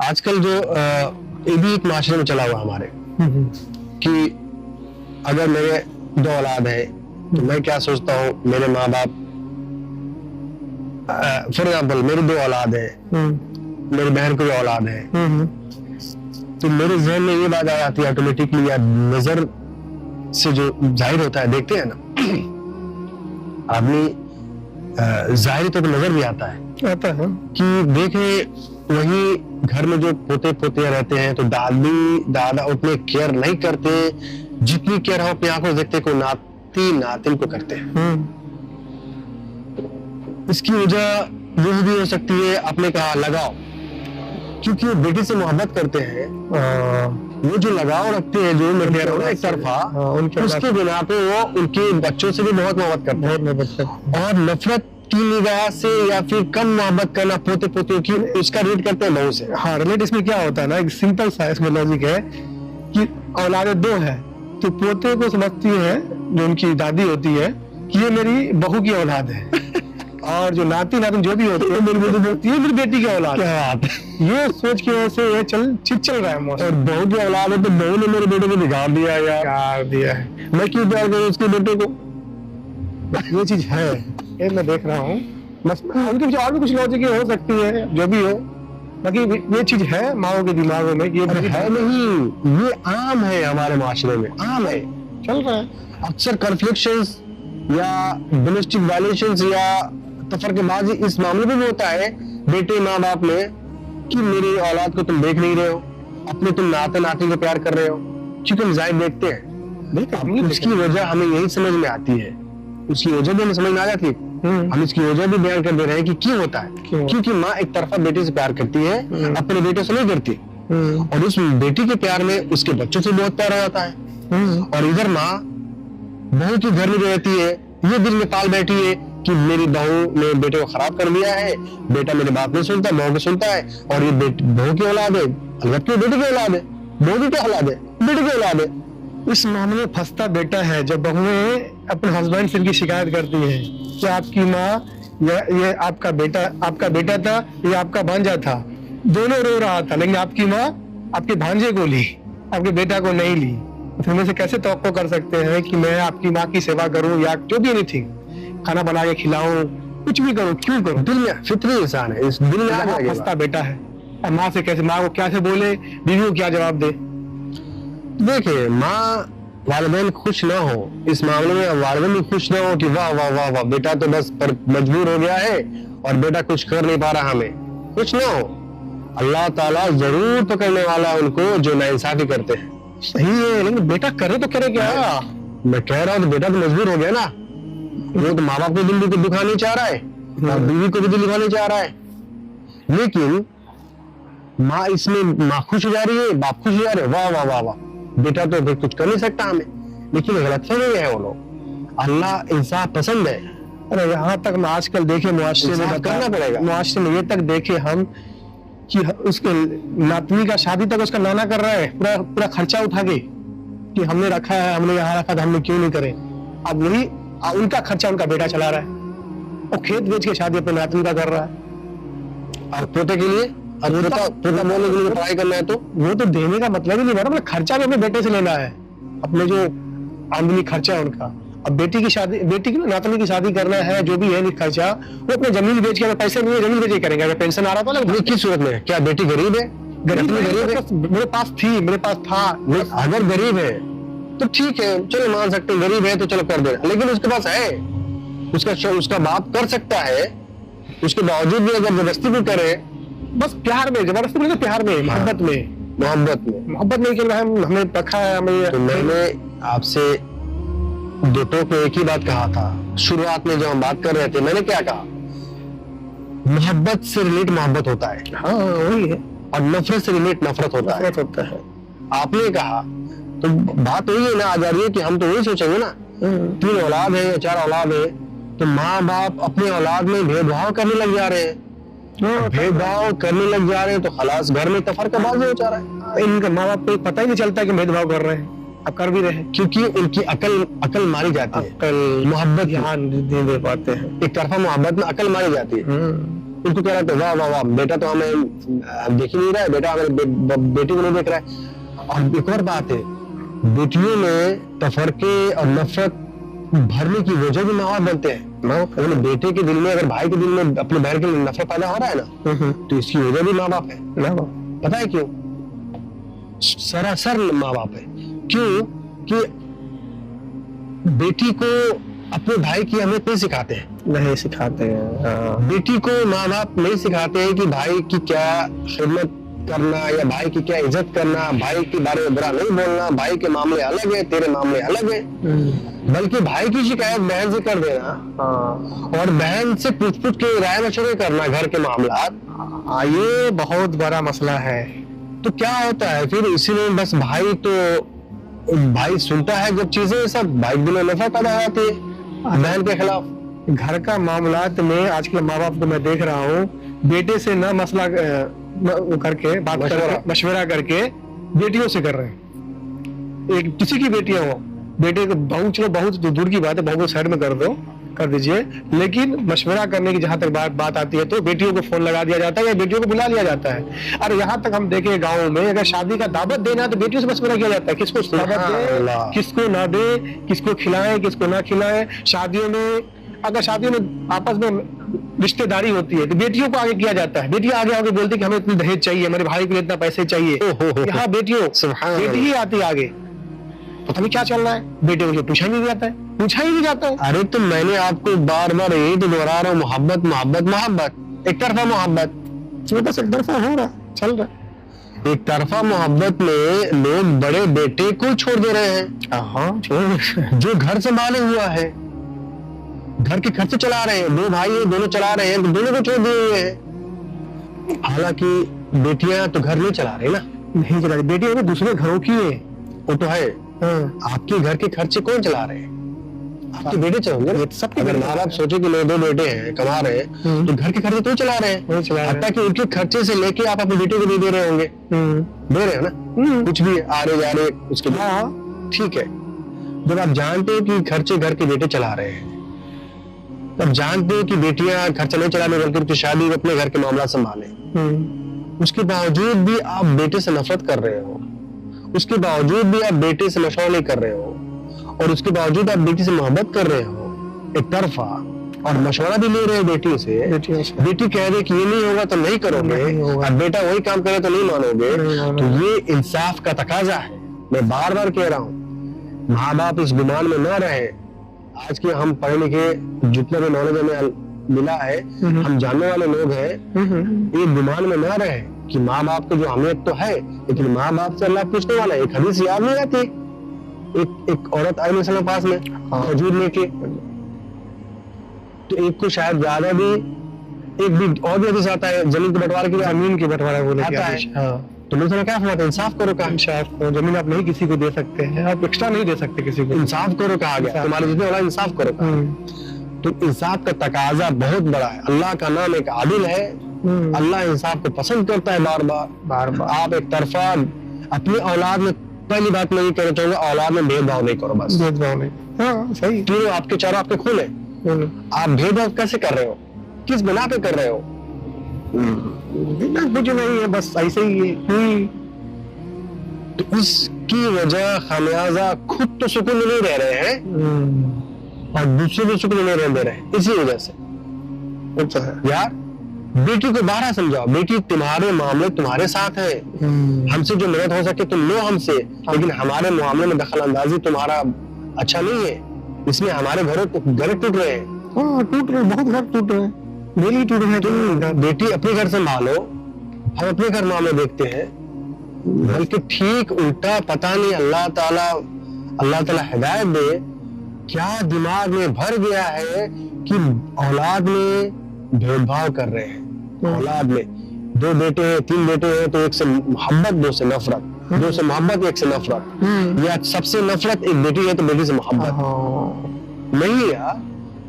آج کل جو یہ بھی ایک معاشرے میں چلا ہوا ہمارے کہ اگر میرے 2 اولاد ہے تو میں کیا سوچتا ہوں میرے ماں باپ فار ایگزامپل میری 2 اولاد ہے میری بہن کو بھی اولاد ہے تو میرے ذہن میں یہ بات آ جاتی ہے آٹومیٹکلی یا نظر سے جو ظاہر ہوتا ہے دیکھتے ہیں نا آدمی ظاہری طور پر نظر بھی آتا ہے کہ دیکھیں وہی گھر میں جو پوتے پوتیاں رہتے ہیں تو دادا اتنے کیئر نہیں کرتے جتنی کیئر ہم اپنی آنکھوں دیکھتے کوئی ناتی ناتن کو کرتے ہیں. اس کی وجہ یہ بھی ہو سکتی ہے آپ نے کہا لگاؤ کیونکہ وہ بیٹی سے محبت کرتے ہیں وہ جو لگاؤ رکھتے ہیں جو ایک طرفہ اس کے بنا پہ وہ ان کے بچوں سے بھی بہت محبت کرتے ہیں اور نفرت کی نگاہ سے یا پھر کم محبت کرنا پوتے پوتیوں کی اس کا ریٹ کرتے ہیں بہو سے. ہاں ریلیٹ اس میں کیا ہوتا ہے نا ایک سمپل سا اس میں لاجک ہے کہ اولادیں 2 ہیں تو پوتے کو سمجھتی ہے جو ان کی دادی ہوتی ہے کہ یہ میری بہو کی اولاد ہے اور جو ناتی ناتن جو بھی ہوتی ہے میری بیٹی کی اولاد ہے. یہ سوچ کی وجہ سے یہ چل رہا ہے اور بہو کی اولاد ہے تو بہو نے میرے بیٹے کو بگاڑ دیا ہے میں کیوں پیار کروں اس کے بیٹے کو. یہ چیز ہے یہ میں دیکھ رہا ہوں ان کے اور بھی کچھ لاجک ہو سکتی ہے جو بھی ہو باقی یہ چیز ہے ماؤں کے دماغوں میں یہ ہے نہیں یہ عام ہے ہمارے معاشرے میں عام ہے چل رہا ہے. اکثر کنفلکشنز یا ڈومیسٹک وائلیشنز یا تفرقہ بازی اس معاملے میں بھی ہوتا ہے بیٹے ماں باپ میں کہ میری اولاد کو تم دیکھ نہیں رہے ہو اپنے تم ناتے ناتی کو پیار کر رہے ہو کیونکہ ہم ظاہر دیکھتے ہیں اس کی وجہ ہمیں یہی سمجھ میں آتی ہے اس کی وجہ بھی ہمیں سمجھ میں آ جاتی ہے ہم اس کی وجہ بھی بیان کر دے رہے ہیں کہ کیوں ہوتا ہے کیونکہ ماں ایک طرفہ بیٹے سے پیار کرتی ہے اپنے بیٹے سے نہیں کرتی اور اس بیٹی کے پیار میں اس کے بچوں سے بہت پیار ہو جاتا ہے اور ادھر ماں بہو کے گھر میں رہتی ہے یہ دل میں پال بیٹھی ہے کہ میری بہو نے بیٹے کو خراب کر دیا ہے بیٹا میرے بات نہیں سنتا بہو کو سنتا ہے اور یہ بہو کی اولاد ہے البتہ بیٹے کی اولاد ہے بہو کی کیا اولاد ہے بیٹے کی اولاد ہے. اس معاملے میں پھنستا بیٹا ہے جب بہویں اپنے ہسبینڈ سے ان کی شکایت کرتی ہیں کہ آپ کی ماں یہ آپ کا بیٹا تھا یہ آپ کا بھانجا تھا دونوں رو رہا تھا لیکن آپ کی ماں آپ کے بھانجے کو لی آپ کے بیٹا کو نہیں لی. پھر میں سے کیسے توقع کر سکتے ہیں کہ میں آپ کی ماں کی سیوا کروں یا جو بھی نہیں تھی کھانا بنا کے کھلاؤں کچھ بھی کروں کیوں کروں. دل میں فطری انسان ہے اس دل میں پھنستا بیٹا ہے ماں سے کیسے ماں کو کیا سے بولے بیوی کو کیا جواب دے. دیکھیں ماں والدین خوش نہ ہو اس معاملے میں والدین بھی خوش نہ ہو کہ واہ واہ واہ واہ بیٹا تو بس مجبور ہو گیا ہے اور بیٹا کچھ کر نہیں پا رہا ہمیں کچھ نہ ہو اللہ تعالیٰ ضرور پکڑنے والا ان کو جو ناانصافی کرتے ہیں. صحیح ہے لیکن بیٹا کرے تو کرے کیا. میں کہہ رہا ہوں تو بیٹا تو مجبور ہو گیا نا وہ تو ماں باپ کو دل کو دکھا نہیں چاہ رہا ہے اور بیوی کو بھی دل دکھا نہیں چاہ رہا ہے لیکن ماں اس میں ماں خوش ہو جا رہی ہے باپ خوش ہو جا رہے واہ واہ واہ واہ بیٹا تو کچھ کر نہیں سکتا ہمیں لیکن غلط فہمی ہے وہ لوگ. اللہ انصاف پسند ہے. ارے یہاں تک میں آج کل دیکھے معاشرے میں کرنا پڑے گا معاشرے میں یہ تک دیکھے ہم کہ اس کے ناتنی کا شادی تک اس کا نانا کر رہا ہے پورا خرچہ اٹھا کے کہ ہم نے رکھا ہے ہم نے یہاں رکھا تھا ہم نے کیوں نہیں کرے. اب وہی ان کا خرچہ ان کا بیٹا چلا رہا ہے اور کھیت بیچ کے شادی اپنے ناتنی کا کر رہا ہے اور پوتے کے لیے بولنے کے لیے ٹرائی کرنا ہے تو وہ تو دینے کا مطلب ہی نہیں بنا خرچہ بھی اپنے بیٹے سے لینا ہے اپنے جو آمدنی خرچہ ہے ان کا. اب بیٹی کی ناتنی کی شادی کرنا ہے جو بھی ہے خرچہ وہ اپنے زمین بیچ کے پیسے نہیں زمین بیچ کے کریں گے. پینشن آ رہا تھا کس صورت میں کیا بیٹی غریب ہے میرے پاس تھا اگر غریب ہے تو ٹھیک ہے چلو مان سکتے غریب ہے تو چلو کر دیں لیکن اس کے پاس ہے اس کا باپ کر سکتا ہے اس کے باوجود بھی اگر زبردستی بھی کرے بس پیار میں زبردستی نہیں پیار میں محبت میں کہ ہمیں رکھا ہے ہمیں. میں نے آپ سے 2 ٹوک میں ایک ہی بات کہا تھا شروعات میں جب ہم بات کر رہے تھے میں نے کیا کہا محبت سے ریلیٹ محبت ہوتا ہے ہاں وہی ہے اور نفرت سے ریلیٹ نفرت ہوتا ہے. آپ نے کہا تو بات وہی ہے نا آ جا رہی ہے کہ ہم تو وہی سوچیں گے نا 3 اولاد ہے یا 4 اولاد ہے تو ماں باپ اپنے اولاد میں بھید بھاؤ کرنے لگ جا رہے ہیں بھید بھاؤ کرنے لگ جا رہے ہیں تو خلاص گھر میں تفرقہ بازی ہو جا رہا ہے. ان کا ماں باپ کو پتہ ہی نہیں چلتا کہ بھید بھاؤ کر رہے ہیں اب کر بھی رہے کیونکہ ان کی عقل ماری جاتی ہے محبت دھیان نہیں دے پاتے ہیں ایک طرفہ محبت میں عقل ماری جاتی ہے उनको कह रहे थे वाह वाह वाह, बेटा तो हमें देख ही नहीं रहा है, बेटा हमारे बेटी को नहीं देख रहा है। और एक और बात है, बेटियों में तफरके और नफरत भरने की वजह भी माँ बाप बनते हैं। अपने बेटे के दिल में, अगर भाई के दिल में अपने बहन के लिए नफरत पैदा हो रहा है ना, तो इसकी वजह भी माँ बाप है। पता है क्यों? सरासर माँ बाप है। क्यों? कि बेटी को अपने भाई की अहमियत नहीं सिखाते हैं, नहीं सिखाते हैं। बेटी को माँ बाप नहीं सिखाते हैं कि भाई की क्या खिदमत करना या भाई की क्या इज्जत करना, भाई के बारे में बुरा नहीं बोलना, भाई के मामले अलग है, तेरे मामले अलग है। बल्कि भाई की शिकायत बहन से कर देना और बहन से पूछ पूछ के राय मशवरे करना घर के मामला, ये बहुत बड़ा मसला है। तो क्या होता है फिर? इसीलिए बस भाई सुनता है जब चीजें सब, भाई दिल में नफरत पैदा हो जाती है बहन के खिलाफ। घर का मामलात में आजकल माँ बाप को मैं देख रहा हूँ, बेटे से ना मसला करके बात करके मशवरा करके बेटियों से कर रहे हैं। एक किसी की बेटियां हो, बेटे को बहू, चलो बहू तो दूर की बात है, बहू को साइड में कर दीजिए, लेकिन मशवरा करने की जहां तक बात आती है तो बेटियों को फोन लगा दिया जाता है या बेटियों को बुला लिया जाता है। अरे यहाँ तक हम देखे गाँव में, अगर शादी का दावत देना है तो बेटियों से मशवरा किया जाता है, किसको दावत दे, किसको ना दे, किसको खिलाएं, किसको ना खिलाएं। शादियों में, अगर शादियों में आपस में रिश्तेदारी होती है तो बेटियों को आगे किया जाता है। बेटियां आगे बोलती कि हमें इतनी दहेज चाहिए, हमारे भाई को इतना पैसे चाहिए। यहाँ बेटी ही आती आगे, पता नहीं क्या चल रहा है, बेटे को पूछा ही नहीं जाता है। अरे तो मैंने आपको बार बार यही तो दोहरा रहा हूँ, मोहब्बत मोहब्बत मोहब्बत, एक तरफा मोहब्बत, बस एक तरफा हो रहा, चल रहा। एक तरफा मोहब्बत में लोग बड़े बेटे को छोड़ दे रहे हैं, जो घर संभाले हुआ है, घर के खर्चे चला रहे हैं, दो भाई है दोनों चला रहे हैं, तो दोनों को छोड़ दिए हुए हैं। हालांकि बेटियां तो घर नहीं चला रही ना, नहीं चला रही, बेटियां दूसरे घरों की है, वो तो है। आपके घर के खर्चे कौन चला रहे हैं? आपके बेटे चलाएंगे। सबके अगर माँ बाप सोचे कि मेरे दो बेटे हैं कमा रहे हैं, तो घर के खर्चे तो चला रहे हैं, हत्ता कि उनके खर्चे से लेके आप अपने बेटे को नहीं दे रहे होंगे, दे रहे हो ना, कुछ भी आ रहे जा रहे उसके लिए, ठीक है। जब आप जानते हो कि खर्चे घर के बेटे चला रहे हैं, तब जानते हो कि बेटियां खर्चा नहीं चलाने बल्कि उनकी शादी अपने घर के मामला संभाले, उसके बावजूद भी आप बेटे से नफरत कर रहे हो, उसके बावजूद भी आप बेटे से मशवरा नहीं कर रहे हो, और उसके बावजूद आप बेटी से मोहब्बत कर रहे हो एक तरफा, और मशवरा भी ले रहे हो बेटी से। बेटी कह रही कि ये नहीं होगा तो नहीं करोगे, और बेटा वही काम करे तो नहीं मानोगे, तो ये इंसाफ का तकाजा है। मैं बार बार कह रहा हूँ, माँ बाप इस गुमान में न रहे। आज के हम पढ़े लिखे जितना भी नॉलेज हमें मिला है, हम जानने वाले लोग हैं, ये गुमान में न रहे कि माँ बाप को जो अहमियत तो है, लेकिन माँ बाप से अल्लाह पूछने वाला है। एक हदीस याद नहीं आती, एक औरत आई नबी सल्लल्लाहु अलैहि वसल्लम के पास में खजूर लेके, तो एक को शायद ज्यादा भी, एक भी और भी हदीस आता है जमीन के बंटवारे के लिए, जमीन के बंटवारे बोले आता है। तो नबी ने क्या फरमाया? इंसाफ करो। कहा इंसाफ करो, जमीन आप नहीं किसी को दे सकते हैं, आप एक्स्ट्रा नहीं दे सकते किसी को, इंसाफ करो कहा गया, तुम्हारे जितने वाला इंसाफ करो। तो इंसाफ का तकाजा बहुत बड़ा है। अल्लाह का नाम एक आदिल है, अल्लाह इंसाफ को पसंद करता है। बार बार आप एक तरफा अपनी औलाद में, पहली बात मैं ये कहना चाहूंगा, औलाद में भेदभाव नहीं करो, बस भेदभाव नहीं। हाँ सही, क्यों? आपके चारों आपके खून है, आप भेदभाव कैसे कर रहे हो? किस बिना पे कर रहे हो? कुछ नहीं है, बस ऐसे ही है। तो उसकी वजह खामियाजा खुद तो सुकून में नहीं रह रहे हैं और दूसरे को सुकून नहीं रहने दे रहे हैं, इसी वजह से। अच्छा है यार, बेटी को बारह समझाओ, बेटी तुम्हारे मामले तुम्हारे साथ है, हमसे जो मदद हो सके तुम लो हमसे, लेकिन हमारे मामले में दखल अंदाजी तुम्हारा अच्छा नहीं है, इसमें हमारे घर टूट रहे हैं। टूट रहे, बहुत घर टूट रहे हैं, डेली टूट रहे। तुम बेटी अपने घर संभालो, हम अपने घर मामले देखते हैं, बल्कि ठीक उल्टा। पता नहीं अल्लाह ताला हिदायत दे, क्या दिमाग में भर गया है कि औलाद में भेदभाव कर रहे हैं। औलाद में दो बेटे हैं, तीन बेटे हैं, तो एक से मोहब्बत, दो से नफरत, दो से मोहब्बत, एक से नफरत, या सबसे नफरत एक बेटी है तो बेटी से मोहब्बत। नहीं यार,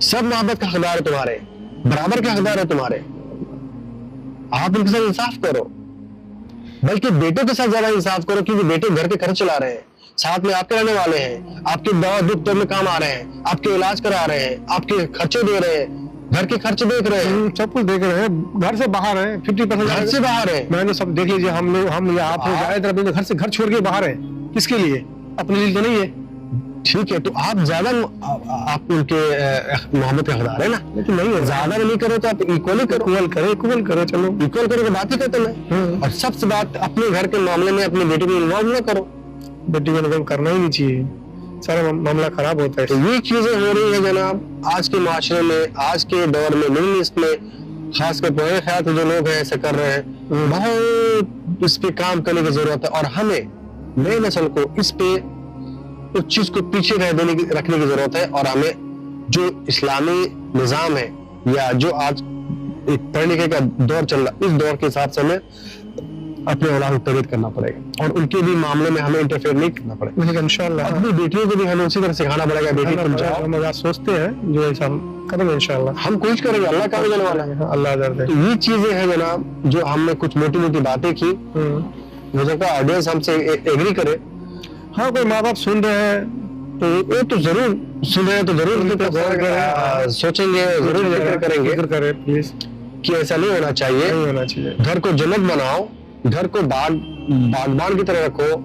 सब मोहब्बत का हकदार है तुम्हारे, बराबर के हकदार है तुम्हारे, आप उनके साथ इंसाफ करो, बल्कि बेटों के साथ ज्यादा इंसाफ करो, क्योंकि बेटे घर के खर्च चला रहे हैं, साथ में आपके रहने वाले हैं, आपके दवा दुख में काम आ रहे हैं, आपके इलाज करा रहे हैं, आपके खर्चे दे रहे हैं, घर के खर्च देख रहे हैं, सब कुछ देख रहे हैं, घर से बाहर है, 50% घर से बाहर है। मैंने सब देख लीजिए, हम या आप ज्यादातर अपने घर से घर छोड़ के बाहर है, किसके लिए? अपने लिए तो नहीं है। ठीक है, तो आप ज्यादा आप उनके मोहब्बत का हकदार है ना, लेकिन नहीं है, ज्यादा नहीं करो तो आप इक्वली करो, इक्वल करो, चलो इक्वल करो तो बात ही खत्म है। और सबसे बात, अपने घर के मामले में अपनी बेटी को इन्वॉल्व न करो, बेटी को इन्वॉल्व करना ही नहीं चाहिए, सारा मामला खराब होता है। तो ये चीजें हो रही है जनाब आज के माशरे में, आज के दौर में, मिडिल ईस्ट में, खासकर पुराने ख्याल से जो लोग हैं ऐसे कर रहे हैं। बहुत इस पे काम करने की जरूरत है, और हमें नई नस्ल को इस पे उस चीज को पीछे रखने की जरूरत है। और हमें जो इस्लामी निजाम है या जो आज एक पढ़े लिखे का दौर चल रहा है, इस दौर के हिसाब से हमें अपने औलाद को तरबियत करना पड़ेगा, और उनके भी मामले में हमें इंटरफेयर नहीं करना पड़ेगा। लेकिन इंशाल्लाह अपनी बेटियों को भी हमें उसी तरह सिखाना पड़ेगा, बेटी तुम जाओ, हम आज सोचते हैं जो ऐसा हम करेंगे इंशाल्लाह, हम कोशिश करेंगे, अल्लाह का वजन वाला है। अल्लाह अजर दे। तो ये चीजें हैं जनाब जो हमने कुछ मोटी मोटी बातें की, हो सकता है ऑडियंस हमसे एग्री करे। हाँ, कोई माँ बाप सुन रहे हैं तो ये तो जरूर सुन रहे हैं, तो जरूर इनके ऊपर सोचेंगे, जरूर जिक्र करेंगे जिक्र करें प्लीज, कि ऐसा नहीं होना चाहिए। नहीं होना चाहिए। घर को जन्नत बनाओ, घर को बागबान की तरह रखो,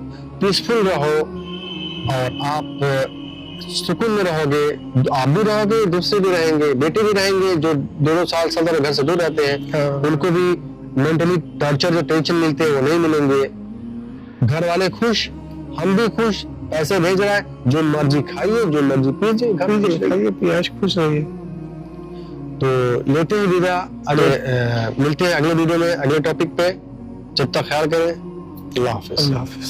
पीसफुल रहो, और आप सुकून में रहोगे, आप भी रहोगे, दूसरे भी रहेंगे, बेटे भी रहेंगे जो 2 साल घर से दूर रहते हैं, उनको भी मेंटली टॉर्चर जो टेंशन मिलते हैं वो नहीं मिलेंगे, घर वाले खुश, हम भी खुश, पैसे भेज रहा है, जो मर्जी खाइए, जो मर्जी पीजिए, घर खाइए पिए, खुश रहिए। तो लेते हैं विदा, मिलते हैं अगले वीडियो में अगले टॉपिक पे। जब तक ख्याल करें, अल्लाह हाफिज। अल्लाह हाफिज।